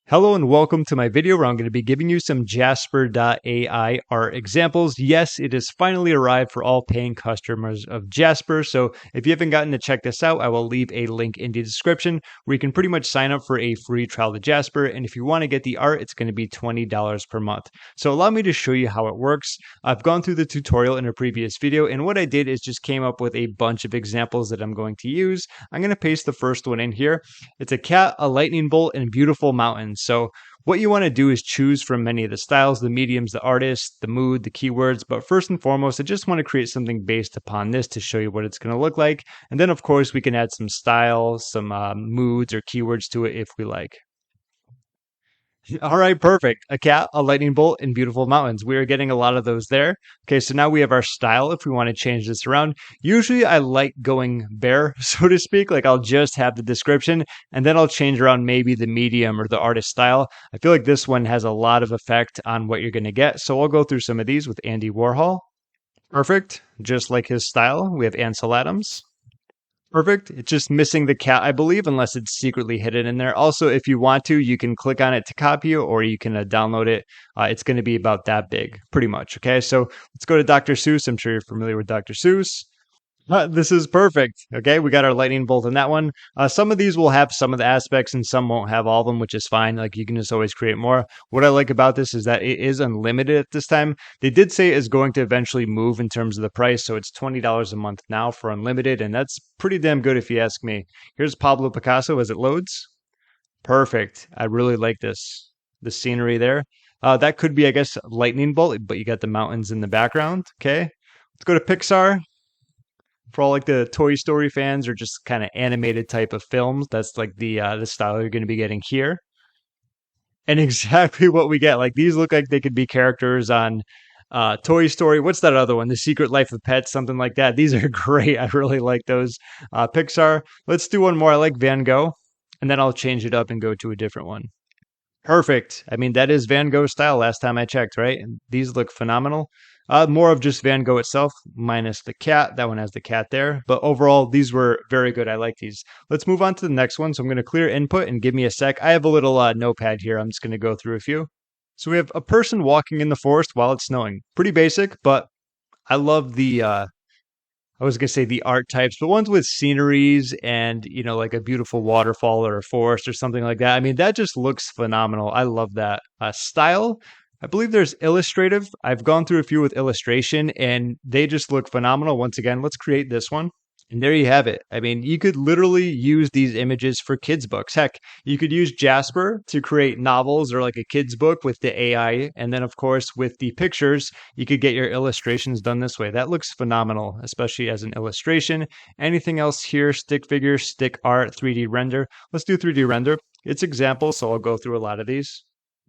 Hello and welcome to my video where I'm going to be giving you some Jasper.ai art examples. Yes, it has finally arrived for all paying customers of Jasper. So if you haven't gotten to check this out, I will leave a link in the description where you can pretty much sign up for a free trial to Jasper. And if you want to get the art, it's going to be $20 per month. So allow me to show you how it works. I've gone through the tutorial in a previous video, and what I did is just came up with a bunch of examples that I'm going to use. I'm going to paste the first one in here. It's a cat, a lightning bolt, and beautiful mountains. So what you want to do is choose from many of the styles, the mediums, the artists, the mood, the keywords. But first and foremost, I just want to create something based upon this to show you what it's going to look like. And then, of course, we can add some styles, some moods or keywords to it if we like. All right, perfect. A cat, a lightning bolt, and beautiful mountains. We are getting a lot of those there. Okay, so now we have our style if we want to change this around. Usually I like going bare, so to speak. Like I'll just have the description and then I'll change around maybe the medium or the artist style. I feel like this one has a lot of effect on what you're going to get. So I'll go through some of these with Andy Warhol. Perfect. Just like his style, we have Ansel Adams. Perfect. It's just missing the cat, I believe, unless it's secretly hidden in there. Also, if you want to, you can click on it to copy it or you can download it. It's going to be about that big, pretty much. Okay, so let's go to Dr. Seuss. I'm sure you're familiar with Dr. Seuss. This is perfect. Okay, we got our lightning bolt in that one. Some of these will have some of the aspects and some won't have all of them, which is fine. Like you can just always create more. What I like about this is that it is unlimited at this time. They did say it is going to eventually move in terms of the price. So it's $20 a month now for unlimited. And that's pretty damn good if you ask me. Here's Pablo Picasso as it loads. Perfect. I really like this. The scenery there. That could be, I guess, lightning bolt, but you got the mountains in the background. Okay. Let's go to Pixar. For all like the Toy Story fans or just kind of animated type of films, that's like the style you're going to be getting here. And exactly what we get. Like these look like they could be characters on Toy Story. What's that other one? The Secret Life of Pets, something like that. These are great. I really like those. Pixar. Let's do one more. I like Van Gogh, and then I'll change it up and go to a different one. Perfect. I mean, that is Van Gogh style last time I checked, right? And these look phenomenal. More of just Van Gogh itself, minus the cat. That one has the cat there. But overall, these were very good. I like these. Let's move on to the next one. So I'm going to clear input and give me a sec. I have a little notepad here. I'm just going to go through a few. So we have a person walking in the forest while it's snowing. Pretty basic, but I love the I was gonna say the art types, but ones with sceneries and like a beautiful waterfall or a forest or something like that. I mean, that just looks phenomenal. I love that style. I believe there's illustrative. I've gone through a few with illustration, and they just look phenomenal. Once again, let's create this one. And there you have it. I mean, you could literally use these images for kids' books. Heck, you could use Jasper to create novels or like a kid's book with the AI. And then, of course, with the pictures, you could get your illustrations done this way. That looks phenomenal, especially as an illustration. Anything else here? Stick figure, stick art, 3D render. Let's do 3D render. It's examples, so I'll go through a lot of these.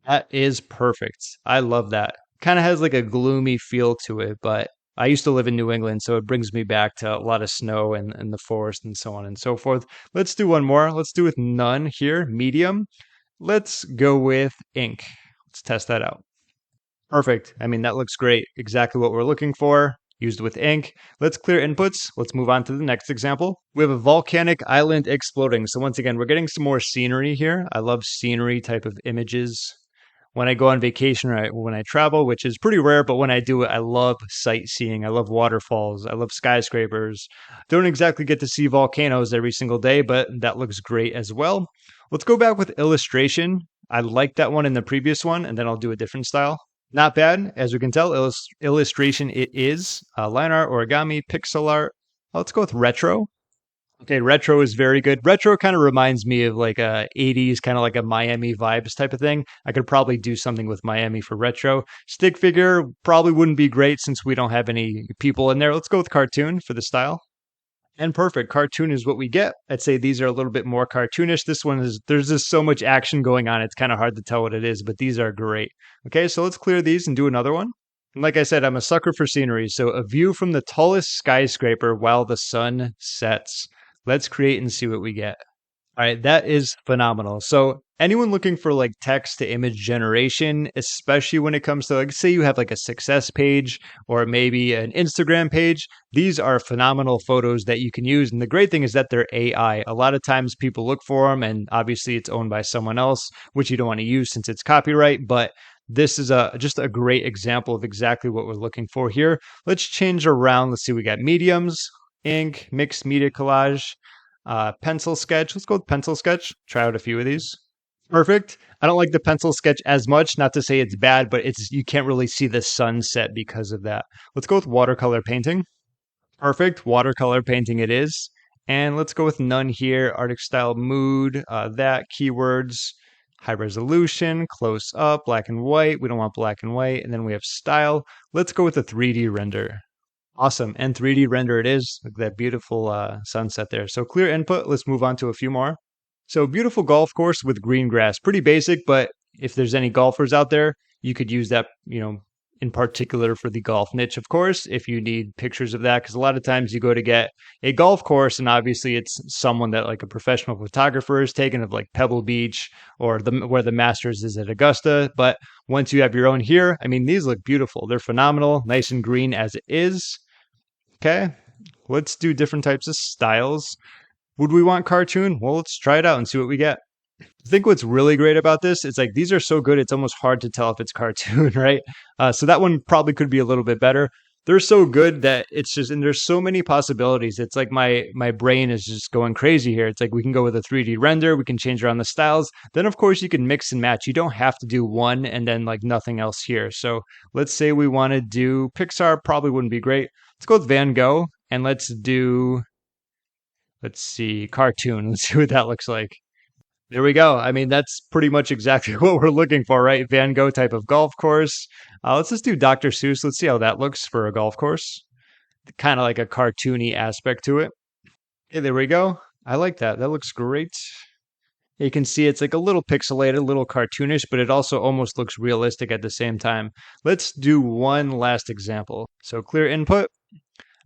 That is perfect. I love that. Kind of has like a gloomy feel to it, but I used to live in New England, so it brings me back to a lot of snow and the forest and so on and so forth. Let's do one more. Let's do with none here, medium. Let's go with ink. Let's test that out. Perfect. I mean, that looks great. Exactly what we're looking for. Used with ink. Let's clear inputs. Let's move on to the next example. We have a volcanic island exploding. So once again, we're getting some more scenery here. I love scenery type of images. When I go on vacation or when I travel, which is pretty rare, but when I do it, I love sightseeing. I love waterfalls. I love skyscrapers. Don't exactly get to see volcanoes every single day, but that looks great as well. Let's go back with illustration. I liked that one in the previous one, and then I'll do a different style. Not bad. As we can tell, illustration it is. Line art, origami, pixel art. Let's go with retro. Okay, retro is very good. Retro kind of reminds me of like a 80s, kind of like a Miami vibes type of thing. I could probably do something with Miami for retro. Stick figure probably wouldn't be great since we don't have any people in there. Let's go with cartoon for the style. And perfect. Cartoon is what we get. I'd say these are a little bit more cartoonish. This one is, there's just so much action going on. It's kind of hard to tell what it is, but these are great. Okay, so let's clear these and do another one. And like I said, I'm a sucker for scenery. So a view from the tallest skyscraper while the sun sets. Let's create and see what we get. All right, that is phenomenal. So, anyone looking for like text to image generation, especially when it comes to like, say you have like a success page or maybe an Instagram page, these are phenomenal photos that you can use. And the great thing is that they're AI. A lot of times people look for them, and obviously it's owned by someone else, which you don't want to use since it's copyright. But this is just a great example of exactly what we're looking for here. Let's change around. Let's see, we got mediums, ink, mixed media collage, pencil sketch. Let's go with pencil sketch. Try out a few of these. Perfect. I don't like the pencil sketch as much. Not to say it's bad, but it's you can't really see the sunset because of that. Let's go with watercolor painting. Perfect. Watercolor painting it is. And let's go with none here. Arctic style mood. That keywords. High resolution, close up, black and white. We don't want black and white. And then we have style. Let's go with a 3D render. Awesome. And 3D render it is. Look at that beautiful sunset there. So clear input. Let's move on to a few more. So beautiful golf course with green grass. Pretty basic, but if there's any golfers out there, you could use that, in particular for the golf niche, of course, if you need pictures of that. Because a lot of times you go to get a golf course and obviously it's someone that like a professional photographer is taken of like Pebble Beach or where the Masters is at Augusta. But once you have your own here, I mean, these look beautiful. They're phenomenal, nice and green as it is. Okay, let's do different types of styles. Would we want cartoon? Well, let's try it out and see what we get. I think what's really great about this is like these are so good, it's almost hard to tell if it's cartoon, right? So that one probably could be a little bit better. They're so good that it's just, and there's so many possibilities. It's like my brain is just going crazy here. It's like we can go with a 3D render, we can change around the styles. Then of course you can mix and match. You don't have to do one and then like nothing else here. So let's say we want to do Pixar, probably wouldn't be great. Let's go with Van Gogh and let's see, cartoon. Let's see what that looks like. There we go. I mean, that's pretty much exactly what we're looking for, right? Van Gogh type of golf course. Let's just do Dr. Seuss. Let's see how that looks for a golf course. Kind of like a cartoony aspect to it. Okay, there we go. I like that. That looks great. You can see it's like a little pixelated, a little cartoonish, but it also almost looks realistic at the same time. Let's do one last example. So clear input.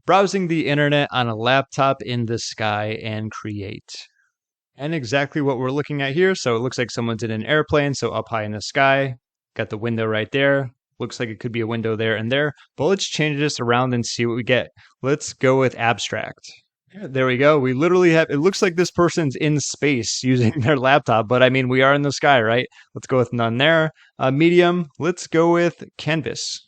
Browsing the internet on a laptop in the sky and create. And exactly what we're looking at here. So it looks like someone's in an airplane, so up high in the sky. Got the window right there. Looks like it could be a window there and there. But let's change this around and see what we get. Let's go with abstract. There we go. We literally have, it looks like this person's in space using their laptop, but I mean, we are in the sky, right? Let's go with none there. Medium, let's go with canvas.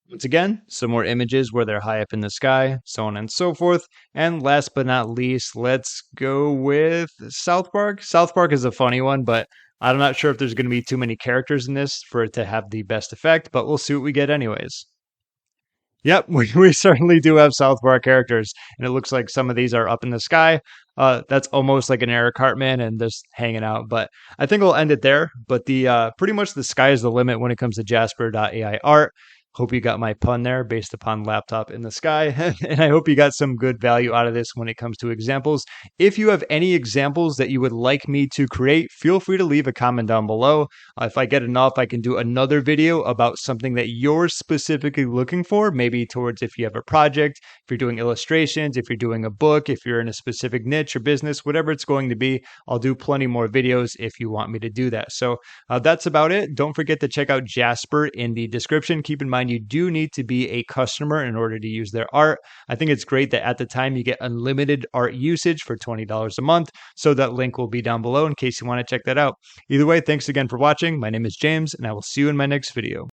Once again, some more images where they're high up in the sky, so on and so forth. And last but not least, let's go with South Park. South Park is a funny one, but I'm not sure if there's going to be too many characters in this for it to have the best effect, but we'll see what we get anyways. Yep, we certainly do have South Park characters, and it looks like some of these are up in the sky. That's almost like an Eric Cartman and just hanging out. But I think we'll end it there. But the pretty much the sky is the limit when it comes to Jasper.ai art. Hope you got my pun there based upon laptop in the sky. And I hope you got some good value out of this when it comes to examples. If you have any examples that you would like me to create, feel free to leave a comment down below. If I get enough, I can do another video about something that you're specifically looking for, maybe towards if you have a project, if you're doing illustrations, if you're doing a book, if you're in a specific niche or business, whatever it's going to be. I'll do plenty more videos if you want me to do that. So that's about it. Don't forget to check out Jasper in the description. Keep in mind, you do need to be a customer in order to use their art. I think it's great that at the time you get unlimited art usage for $20 a month. So that link will be down below in case you want to check that out. Either way, thanks again for watching. My name is James, and I will see you in my next video.